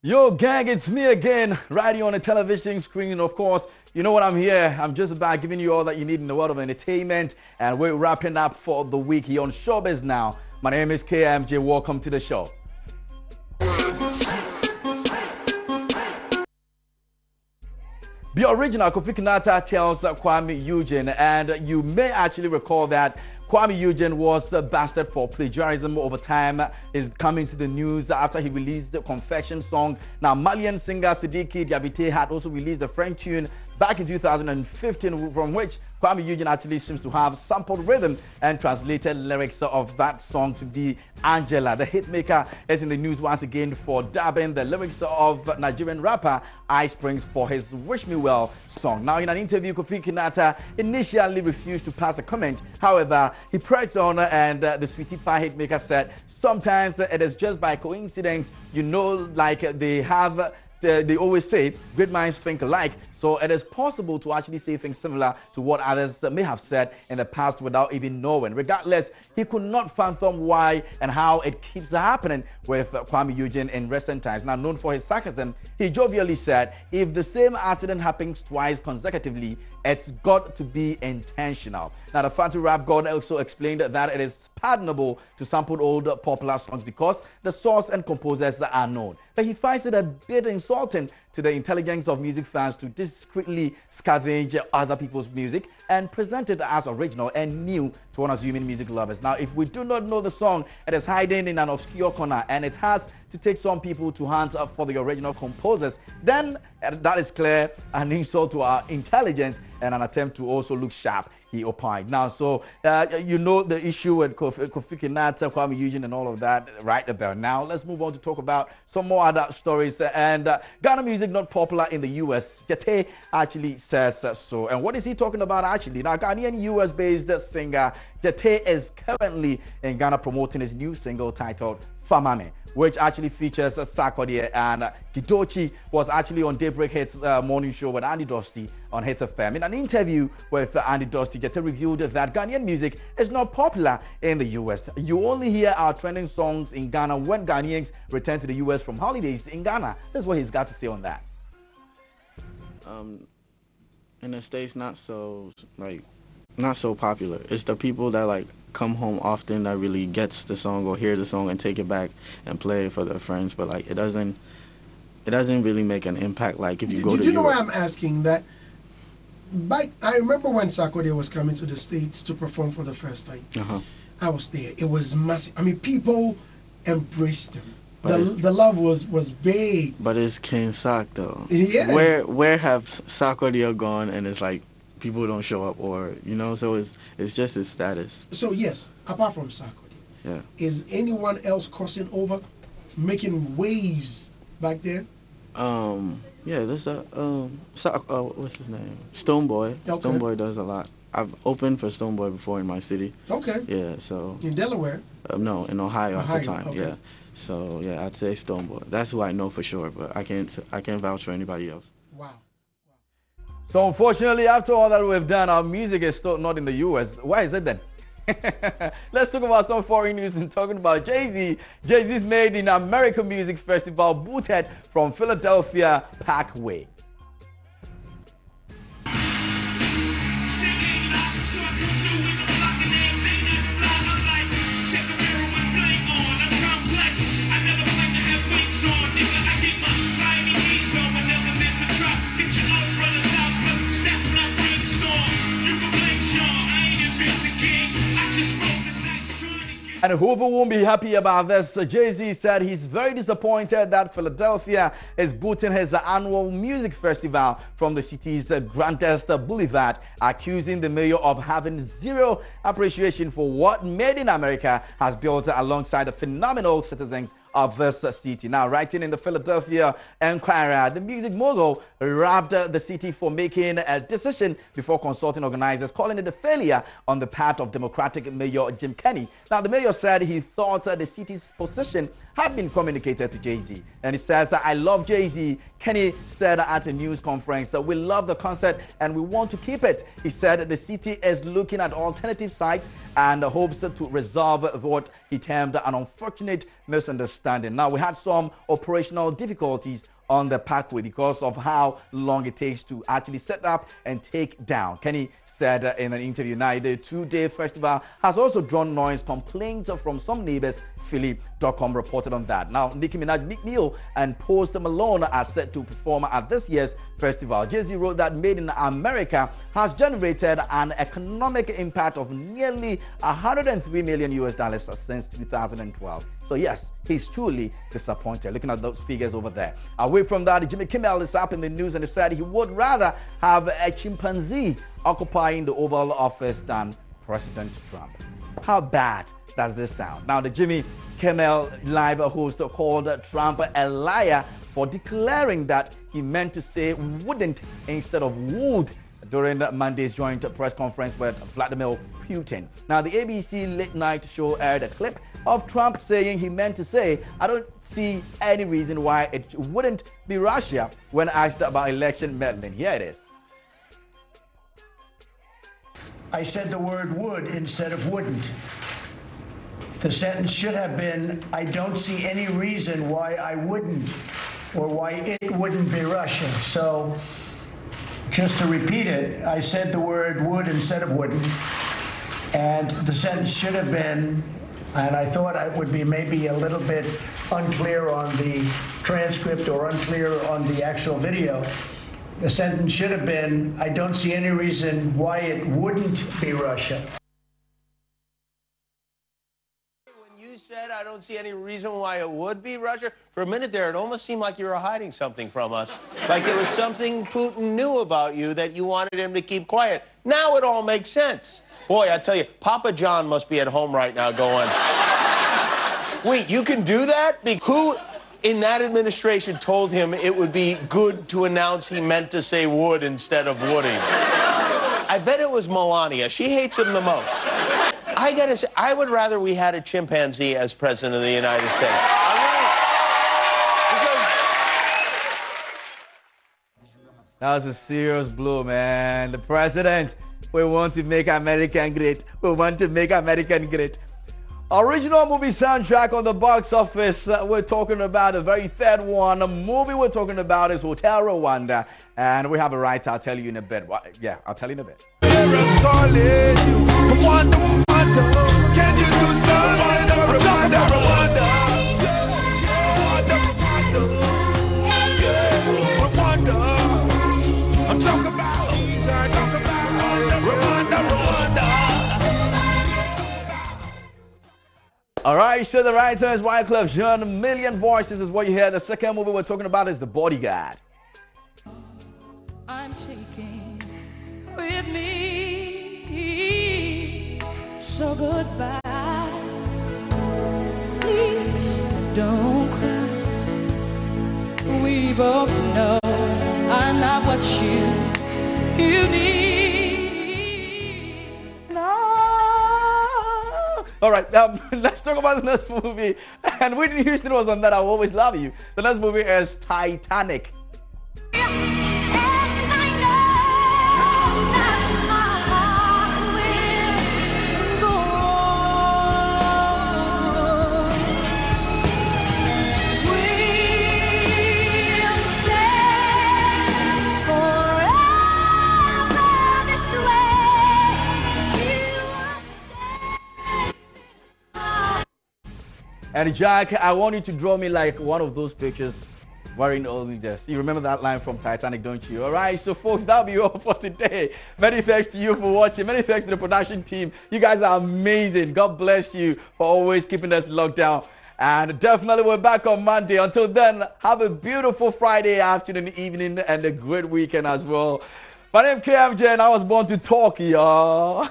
Yo, gang, it's me again, right here on the television screen. Of course, you know what I'm here. I'm just about giving you all that you need in the world of entertainment. And we're wrapping up for the week here on Showbiz Now. My name is KMJ. Welcome to the show. The original Kofi Kinata tells Kwame Eugene, and you may actually recall that Kwame Eugene was busted for plagiarism over time. Is coming to the news after he released the Confession song. Now, Malian singer Sidiki Diabite had also released a French tune back in 2015, from which Kwame Eugene actually seems to have sampled rhythm and translated lyrics of that song to be Angela. The hitmaker is in the news once again for dubbing the lyrics of Nigerian rapper Ice Springs for his Wish Me Well song. Now, in an interview, Kofi Kinata initially refused to pass a comment. However, he pressed on, and the Sweetie Pie hitmaker said, sometimes it is just by coincidence, you know, like they always say, great minds think alike. So it is possible to actually say things similar to what others may have said in the past without even knowing. Regardless, he could not fathom why and how it keeps happening with Kwame Eugene in recent times. Now, known for his sarcasm, he jovially said, if the same accident happens twice consecutively, it's got to be intentional. Now, the Fanti rap god also explained that it is pardonable to sample old popular songs because the source and composers are known. But he finds it a bit insulting to the intelligence of music fans to discreetly scavenge other people's music and present it as original and new to unassuming music lovers. Now, if we do not know the song, it is hiding in an obscure corner and it has to take some people to hunt for the original composers, then that is clear an insult to our intelligence and an attempt to also look sharp, he opined. Now, so you know the issue with Kofi Kinata, Kwame Eugene, and all of that right about now. Let's move on to talk about some more other stories. And Ghana music not popular in the U.S. Jate actually says so. And what is he talking about actually? Now, Ghanaian U.S.-based singer Jate is currently in Ghana promoting his new single titled Famame, which actually features Sarkodie, and Kidochi was actually on Daybreak Hits morning show with Andy Dosty on Hits FM. In an interview with Andy Dosty, Jete revealed that Ghanaian music is not popular in the US. You only hear our trending songs in Ghana when Ghanaians return to the US from holidays in Ghana. That's what he's got to say on that. In the States, not so popular. It's the people that come home often that really gets the song or hear the song and take it back and play it for their friends. But it doesn't really make an impact. Like if you go to Did you know why I'm asking that? I remember when Sarkodie was coming to the States to perform for the first time. I was there. It was massive. I mean, people embraced him. The love was big. But it's King Sark though. Yes. Where have Sarkodie gone and it's like people don't show up, or so it's just his status. So yes, apart from Sarkodie, is anyone else crossing over, making waves back there? Yeah, there's what's his name? Stoneboy. Okay. Stoneboy does a lot. I've opened for Stoneboy before in my city. Okay. Yeah, so in Delaware? No, in Ohio at the time. Okay. Yeah. So yeah, I'd say Stoneboy. That's who I know for sure, but I can't vouch for anybody else. Wow. So unfortunately, after all that we've done, our music is still not in the US. Why is it then? Let's talk about some foreign news and talking about Jay-Z. Jay-Z's Made in America Music Festival booted from Philadelphia Parkway. And whoever won't be happy about this, Jay-Z said he's very disappointed that Philadelphia is booting his annual music festival from the city's grandest boulevard, accusing the mayor of having zero appreciation for what Made in America has built alongside the phenomenal citizens of this city. Now, writing in the Philadelphia Inquirer, the music mogul rapped the city for making a decision before consulting organizers, calling it a failure on the part of Democratic Mayor Jim Kenney. Now, the mayor said he thought the city's position had been communicated to Jay-Z. And he says, I love Jay-Z. Kenney said at a news conference, we love the concert and we want to keep it. He said the city is looking at alternative sites and hopes to resolve what he termed an unfortunate misunderstanding. Now, we had some operational difficulties on the parkway because of how long it takes to actually set up and take down. Kenney said in an interview. Now, the two-day festival has also drawn noise complaints from some neighbors. Philly.com reported on that. Now, Nicki Minaj, Meek Mill, and Post Malone are set to perform at this year's festival. Jay-Z wrote that Made in America has generated an economic impact of nearly $103 million since 2012. So yes, he's truly disappointed. Looking at those figures over there. Away from that, Jimmy Kimmel is up in the news and he said he would rather have a chimpanzee occupying the Oval Office than President Trump. How bad does this sound? Now, the Jimmy Kimmel Live host called Trump a liar for declaring that he meant to say wouldn't instead of would during Monday's joint press conference with Vladimir Putin. Now, the ABC late night show aired a clip of Trump saying he meant to say, I don't see any reason why it wouldn't be Russia when asked about election meddling. Here it is. I said the word would instead of wouldn't. The sentence should have been, I don't see any reason why I wouldn't or why it wouldn't be Russia. So just to repeat it, I said the word would instead of wouldn't. And the sentence should have been, and I thought it would be maybe a little bit unclear on the transcript or unclear on the actual video. The sentence should have been, I don't see any reason why it wouldn't be Russia. You said I don't see any reason why it would be Russia. For a minute there, it almost seemed like you were hiding something from us. Like it was something Putin knew about you that you wanted him to keep quiet. Now it all makes sense. Boy, I tell you, Papa John must be at home right now going, wait, you can do that? Who in that administration told him it would be good to announce he meant to say would instead of wouldn't? I bet it was Melania. She hates him the most. I gotta say, I would rather we had a chimpanzee as president of the United States. That was a serious blow, man. The president, we want to make America great. We want to make America great. Original movie soundtrack on the box office. We're talking about a very third one. The movie we're talking about is Hotel Rwanda. And we have a right, I'll tell you in a bit. Yeah, I'll tell you in a bit. Can you do something? Rwanda? I'm talking about Rwanda. All right, so the writer is Wyclef Jean. A Million Voices is what you hear. The second movie we're talking about is The Bodyguard. I'm taking with me. So goodbye. Please don't cry. We both know I'm not what you need. No. All right, let's talk about the next movie. And Whitney Houston was on that. I Will Always Love You. The next movie is Titanic. And Jack, I want you to draw me like one of those pictures wearing only this. You remember that line from Titanic, don't you? All right, so folks, that'll be all for today. Many thanks to you for watching. Many thanks to the production team. You guys are amazing. God bless you for always keeping us locked down. And definitely we're back on Monday. Until then, have a beautiful Friday afternoon, evening, and a great weekend as well. My name is KMJ, and I was born to talk, y'all.